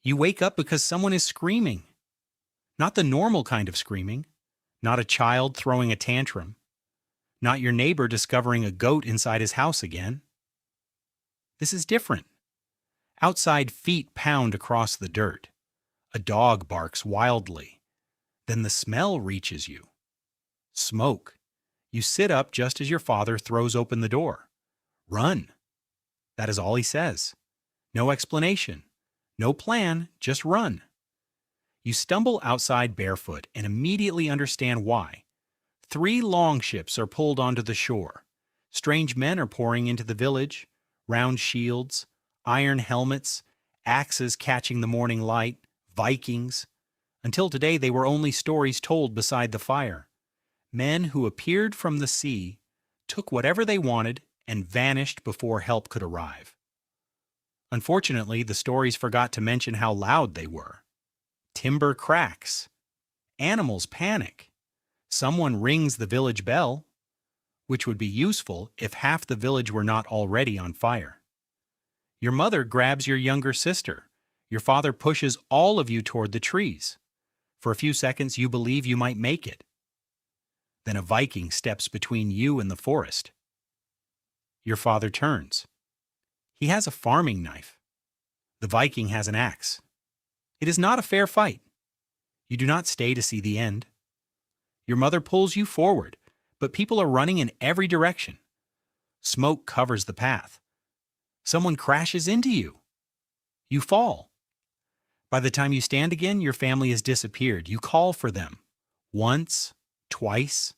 You wake up because someone is screaming. Not the normal kind of screaming, not a child throwing a tantrum, not your neighbor discovering a goat inside his house again. This is different. Outside feet pound across the dirt. A dog barks wildly. Then the smell reaches you. Smoke. You sit up just as your father throws open the door. Run. That is all he says. No explanation. No plan, just run. You stumble outside barefoot and immediately understand why. 3 longships are pulled onto the shore. Strange men are pouring into the village. Round shields, iron helmets, axes catching the morning light, Vikings. Until today they were only stories told beside the fire. Men who appeared from the sea, took whatever they wanted, and vanished before help could arrive. Unfortunately, the stories forgot to mention how loud they were. Timber cracks. Animals panic. Someone rings the village bell, which would be useful if half the village were not already on fire. Your mother grabs your younger sister. Your father pushes all of you toward the trees. For a few seconds, you believe you might make it. Then a Viking steps between you and the forest. Your father turns. He has a farming knife. The Viking has an axe. It is not a fair fight. You do not stay to see the end. Your mother pulls you forward, but people are running in every direction. Smoke covers the path. Someone crashes into you. You fall. By the time you stand again, your family has disappeared. You call for them. Once, twice.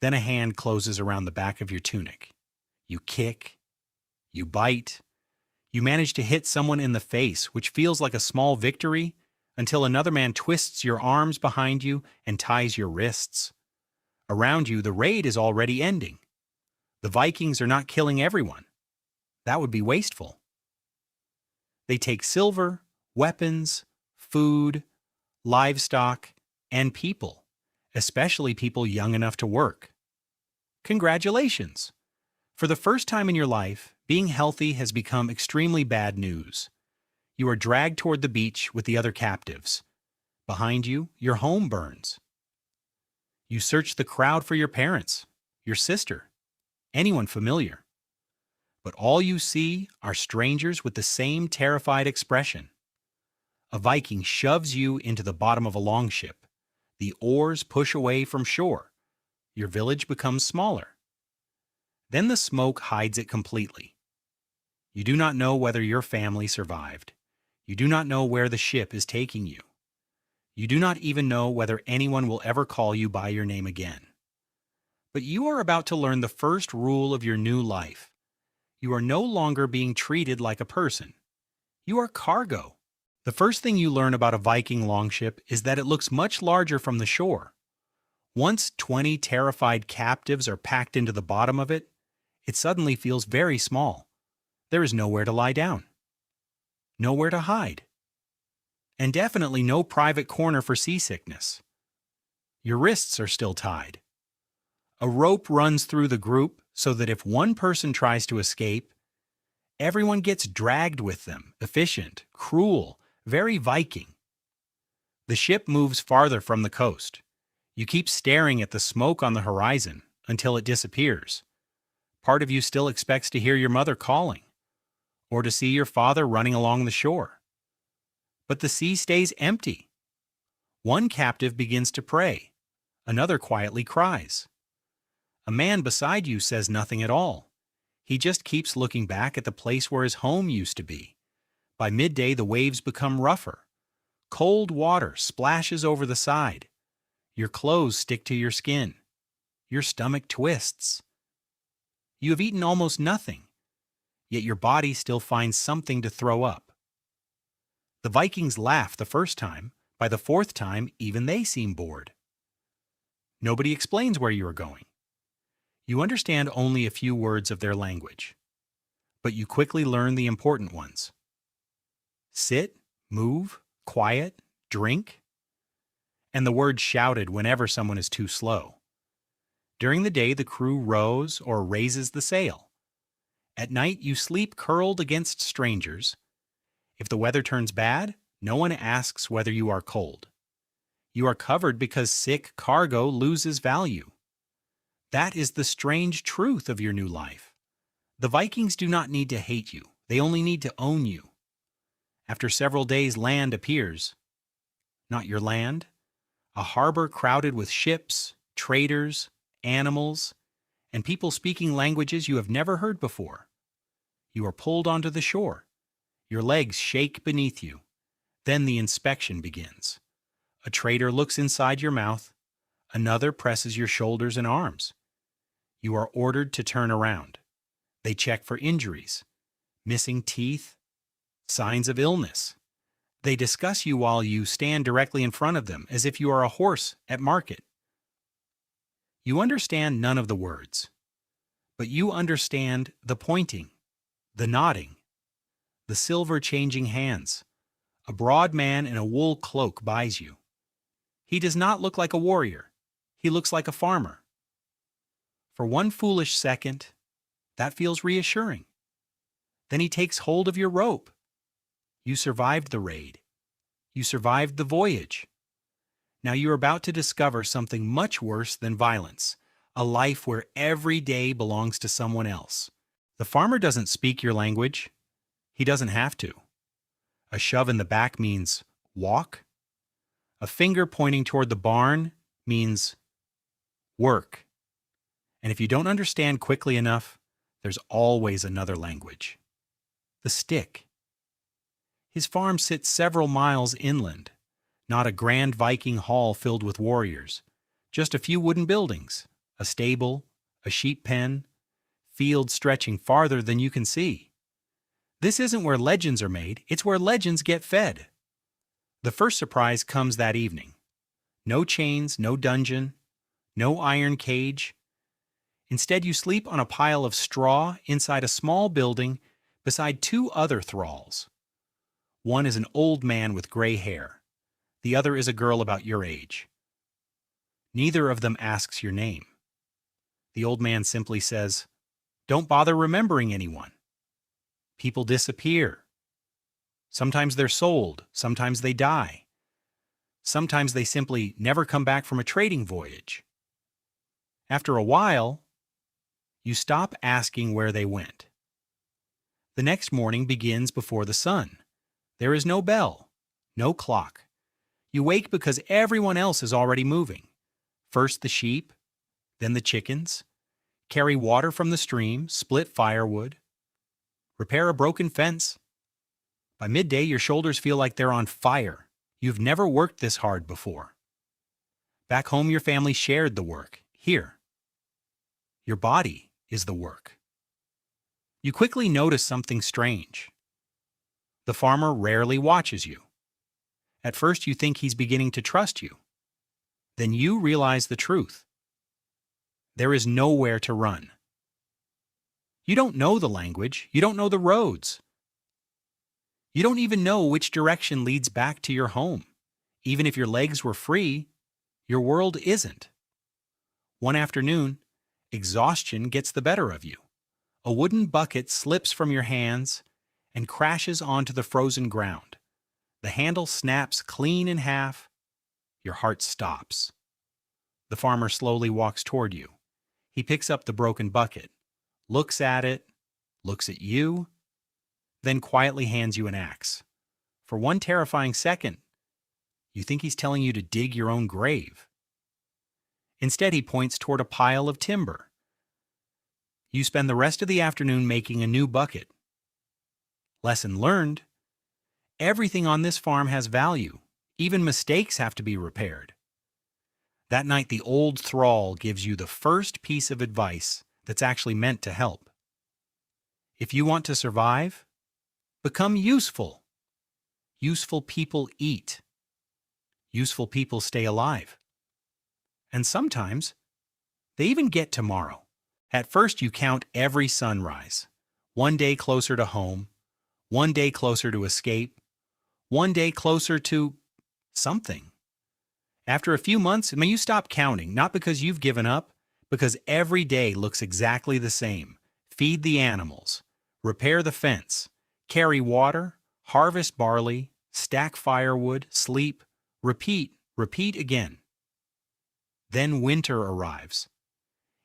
Then a hand closes around the back of your tunic. You kick. You bite. You manage to hit someone in the face, which feels like a small victory, until another man twists your arms behind you and ties your wrists. Around you, the raid is already ending. The Vikings are not killing everyone. That would be wasteful. They take silver, weapons, food, livestock, and people, especially people young enough to work. Congratulations! For the first time in your life, being healthy has become extremely bad news. You are dragged toward the beach with the other captives. Behind you, your home burns. You search the crowd for your parents, your sister, anyone familiar. But all you see are strangers with the same terrified expression. A Viking shoves you into the bottom of a longship. The oars push away from shore. Your village becomes smaller. Then the smoke hides it completely. You do not know whether your family survived. You do not know where the ship is taking you. You do not even know whether anyone will ever call you by your name again. But you are about to learn the first rule of your new life. You are no longer being treated like a person. You are cargo. The first thing you learn about a Viking longship is that it looks much larger from the shore. Once 20 terrified captives are packed into the bottom of it, it suddenly feels very small. There is nowhere to lie down. Nowhere to hide. And definitely no private corner for seasickness. Your wrists are still tied. A rope runs through the group so that if one person tries to escape, everyone gets dragged with them, efficient, cruel, very Viking. The ship moves farther from the coast. You keep staring at the smoke on the horizon until it disappears. Part of you still expects to hear your mother calling, or to see your father running along the shore. But the sea stays empty. One captive begins to pray. Another quietly cries. A man beside you says nothing at all. He just keeps looking back at the place where his home used to be. By midday, the waves become rougher. Cold water splashes over the side. Your clothes stick to your skin. Your stomach twists. You have eaten almost nothing, yet your body still finds something to throw up. The Vikings laugh the first time. By the 4th time, even they seem bored. Nobody explains where you are going. You understand only a few words of their language, but you quickly learn the important ones. Sit, move, quiet, drink, and the word shouted whenever someone is too slow. During the day, the crew rows or raises the sail. At night, you sleep curled against strangers, If the weather turns bad, no one asks whether you are cold. You are covered because sick cargo loses value. That is the strange truth of your new life. The Vikings do not need to hate you, they only need to own you. After several days, land appears. Not your land, a harbor crowded with ships, traders, animals, and people speaking languages you have never heard before. You are pulled onto the shore. Your legs shake beneath you. Then the inspection begins. A trader looks inside your mouth. Another presses your shoulders and arms. You are ordered to turn around. They check for injuries, missing teeth, signs of illness. They discuss you while you stand directly in front of them, as if you are a horse at market. You understand none of the words, but you understand the pointing, the nodding, the silver changing hands. A broad man in a wool cloak buys you. He does not look like a warrior. He looks like a farmer. For one foolish second, that feels reassuring. Then he takes hold of your rope. You survived the raid. You survived the voyage. Now you are about to discover something much worse than violence, a life where every day belongs to someone else. The farmer doesn't speak your language. He doesn't have to. A shove in the back means walk. A finger pointing toward the barn means work. And if you don't understand quickly enough, there's always another language. The stick. His farm sits several miles inland, not a grand Viking hall filled with warriors, just a few wooden buildings, a stable, a sheep pen, fields stretching farther than you can see. This isn't where legends are made, it's where legends get fed. The first surprise comes that evening. No chains, no dungeon, no iron cage. Instead, you sleep on a pile of straw inside a small building beside two other thralls. One is an old man with gray hair. The other is a girl about your age. Neither of them asks your name. The old man simply says, "Don't bother remembering anyone." People disappear. Sometimes they're sold, sometimes they die. Sometimes they simply never come back from a trading voyage. After a while, you stop asking where they went. The next morning begins before the sun. There is no bell, no clock. You wake because everyone else is already moving. First the sheep, then the chickens. Carry water from the stream, split firewood. Repair a broken fence. By midday, your shoulders feel like they're on fire. You've never worked this hard before. Back home, your family shared the work. Here, your body is the work. You quickly notice something strange. The farmer rarely watches you. At first, you think he's beginning to trust you. Then you realize the truth. There is nowhere to run. You don't know the language. You don't know the roads. You don't even know which direction leads back to your home. Even if your legs were free, your world isn't. One afternoon, exhaustion gets the better of you. A wooden bucket slips from your hands and crashes onto the frozen ground. The handle snaps clean in half. Your heart stops. The farmer slowly walks toward you. He picks up the broken bucket, looks at it, looks at you, then quietly hands you an axe. For one terrifying second, you think he's telling you to dig your own grave. Instead, he points toward a pile of timber. You spend the rest of the afternoon making a new bucket. Lesson learned: everything on this farm has value. Even mistakes have to be repaired. That night, the old thrall gives you the first piece of advice that's actually meant to help. If you want to survive, become useful. Useful people eat. Useful people stay alive. And sometimes, they even get tomorrow. At first, you count every sunrise. One day closer to home. One day closer to escape. One day closer to something. After a few months, you stop counting, not because you've given up, because every day looks exactly the same. Feed the animals. Repair the fence. Carry water. Harvest barley, stack firewood, sleep, repeat, repeat again. Then winter arrives.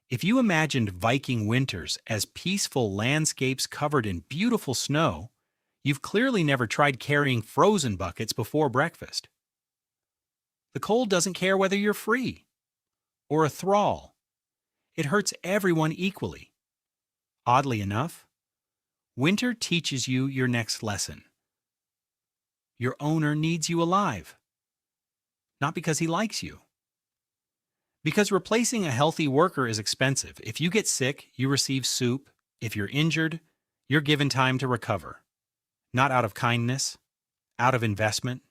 If you imagined Viking winters as peaceful landscapes covered in beautiful snow, you've clearly never tried carrying frozen buckets before breakfast. The cold doesn't care whether you're free or a thrall. It hurts everyone equally. Oddly enough, winter teaches you your next lesson. Your owner needs you alive, not because he likes you. Because replacing a healthy worker is expensive. If you get sick, you receive soup. If you're injured, you're given time to recover. Not out of kindness, out of investment.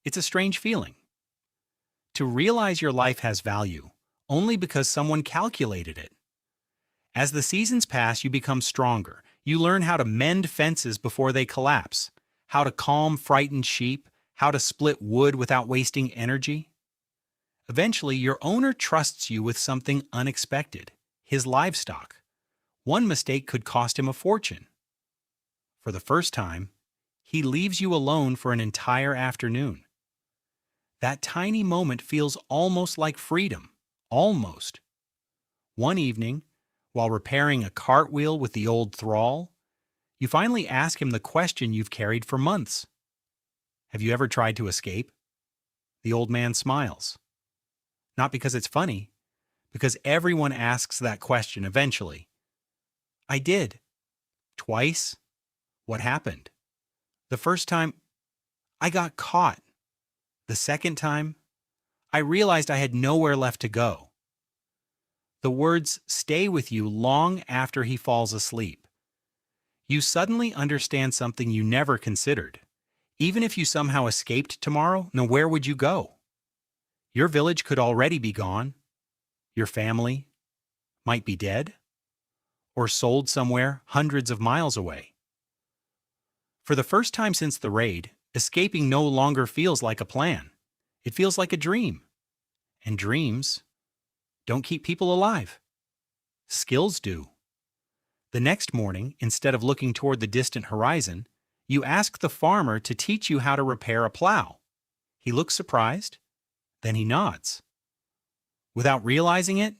It's a strange feeling. To realize your life has value only because someone calculated it. As the seasons pass, you become stronger. You learn how to mend fences before they collapse, how to calm frightened sheep, how to split wood without wasting energy. Eventually, your owner trusts you with something unexpected, his livestock. One mistake could cost him a fortune. For the first time, he leaves you alone for an entire afternoon. That tiny moment feels almost like freedom. Almost. One evening, while repairing a cartwheel with the old thrall, you finally ask him the question you've carried for months. Have you ever tried to escape? The old man smiles. Not because it's funny, because everyone asks that question eventually. I did. Twice. What happened? The first time, I got caught. The second time, I realized I had nowhere left to go. The words stay with you long after he falls asleep. You suddenly understand something you never considered. Even if you somehow escaped tomorrow, now where would you go? Your village could already be gone. Your family might be dead or sold somewhere hundreds of miles away. For the first time since the raid, escaping no longer feels like a plan. It feels like a dream. And dreams don't keep people alive. Skills do. The next morning, instead of looking toward the distant horizon, you ask the farmer to teach you how to repair a plow. He looks surprised, then he nods. Without realizing it,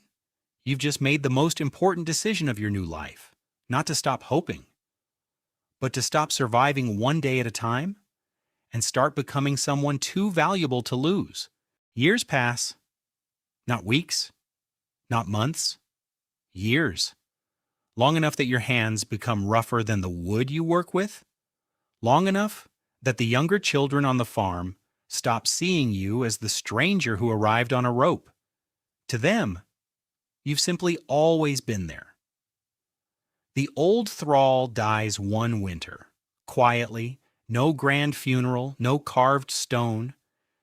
you've just made the most important decision of your new life, not to stop hoping, but to stop surviving one day at a time and start becoming someone too valuable to lose. Years pass, not weeks, not months, years. Long enough that your hands become rougher than the wood you work with. Long enough that the younger children on the farm stop seeing you as the stranger who arrived on a rope. To them, you've simply always been there. The old thrall dies one winter, quietly, no grand funeral, no carved stone,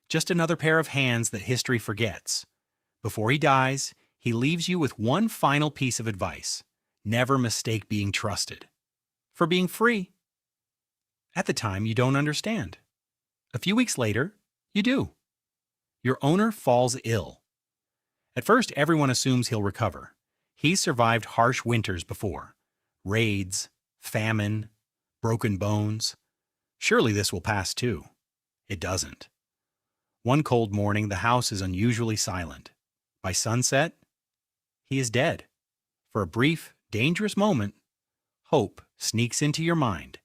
just another pair of hands that history forgets. Before he dies, he leaves you with one final piece of advice. Never mistake being trusted for being free. At the time, you don't understand. A few weeks later, you do. Your owner falls ill. At first, everyone assumes he'll recover. He's survived harsh winters before. Raids, famine, broken bones. Surely this will pass too. It doesn't. One cold morning, the house is unusually silent. By sunset, he is dead. For a brief, dangerous moment, hope sneaks into your mind.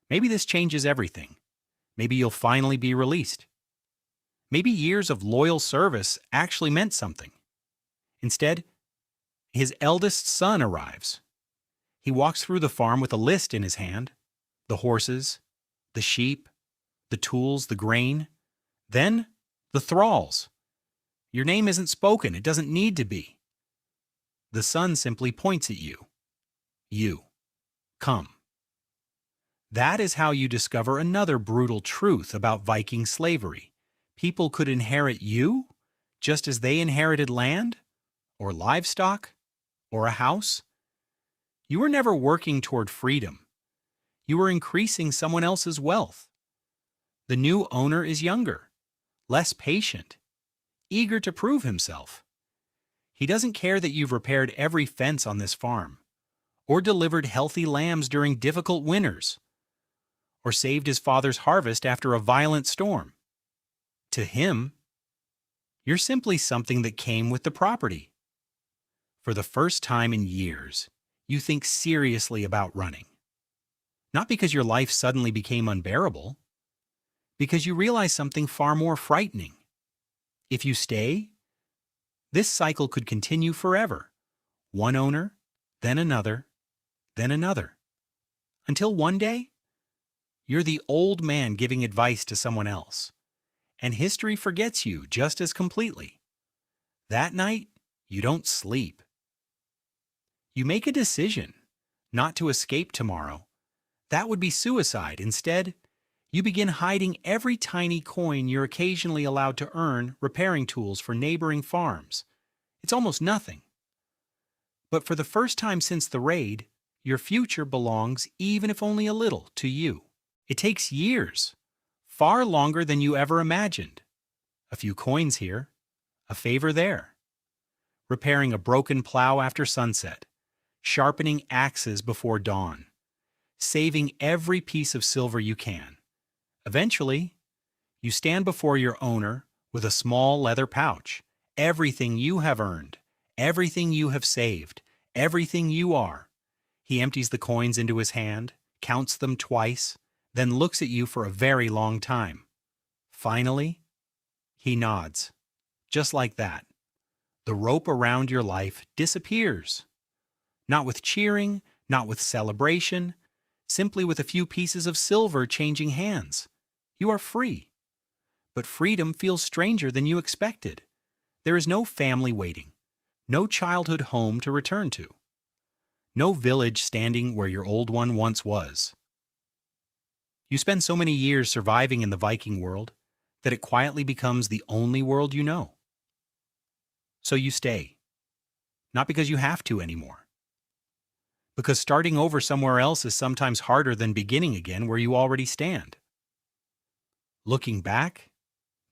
Maybe this changes everything. Maybe you'll finally be released. Maybe years of loyal service actually meant something. Instead, his eldest son arrives. He walks through the farm with a list in his hand. The horses, the sheep, the tools, the grain. Then, the thralls. Your name isn't spoken. It doesn't need to be. The son simply points at you. You. Come. That is how you discover another brutal truth about Viking slavery. People could inherit you just as they inherited land, or livestock, or a house. You were never working toward freedom. You were increasing someone else's wealth. The new owner is younger, less patient, eager to prove himself. He doesn't care that you've repaired every fence on this farm, or delivered healthy lambs during difficult winters, or saved his father's harvest after a violent storm. To him, you're simply something that came with the property. For the first time in years, you think seriously about running. Not because your life suddenly became unbearable, because you realize something far more frightening. If you stay, this cycle could continue forever. One owner, then another, until one day, you're the old man giving advice to someone else, and history forgets you just as completely. That night, you don't sleep. You make a decision not to escape tomorrow. That would be suicide. Instead, you begin hiding every tiny coin you're occasionally allowed to earn repairing tools for neighboring farms. It's almost nothing. But for the first time since the raid, your future belongs, even if only a little, to you. It takes years, far longer than you ever imagined. A few coins here, a favor there. Repairing a broken plow after sunset, sharpening axes before dawn, saving every piece of silver you can. Eventually, you stand before your owner with a small leather pouch, everything you have earned, everything you have saved, everything you are. He empties the coins into his hand, counts them twice, then looks at you for a very long time. Finally, he nods. Just like that. The rope around your life disappears. Not with cheering, not with celebration, simply with a few pieces of silver changing hands. You are free. But freedom feels stranger than you expected. There is no family waiting, no childhood home to return to, no village standing where your old one once was. You spend so many years surviving in the Viking world that it quietly becomes the only world you know. So you stay, not because you have to anymore, because starting over somewhere else is sometimes harder than beginning again where you already stand. Looking back,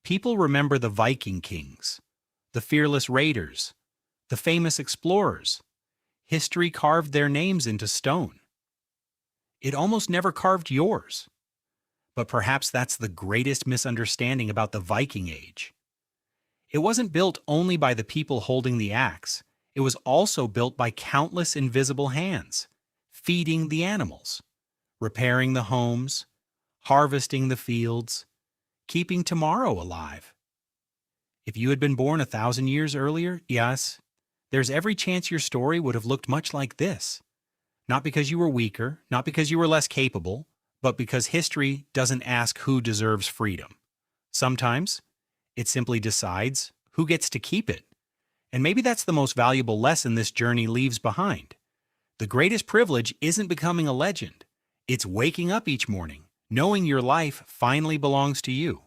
people remember the Viking kings, the fearless raiders, the famous explorers. History carved their names into stone. It almost never carved yours. But perhaps that's the greatest misunderstanding about the Viking Age. It wasn't built only by the people holding the axe. It was also built by countless invisible hands, feeding the animals, repairing the homes, harvesting the fields, keeping tomorrow alive. If you had been born 1,000 years earlier, yes, there's every chance your story would have looked much like this. Not because you were weaker, not because you were less capable, but because history doesn't ask who deserves freedom. Sometimes, it simply decides who gets to keep it. And maybe that's the most valuable lesson this journey leaves behind. The greatest privilege isn't becoming a legend. It's waking up each morning, knowing your life finally belongs to you.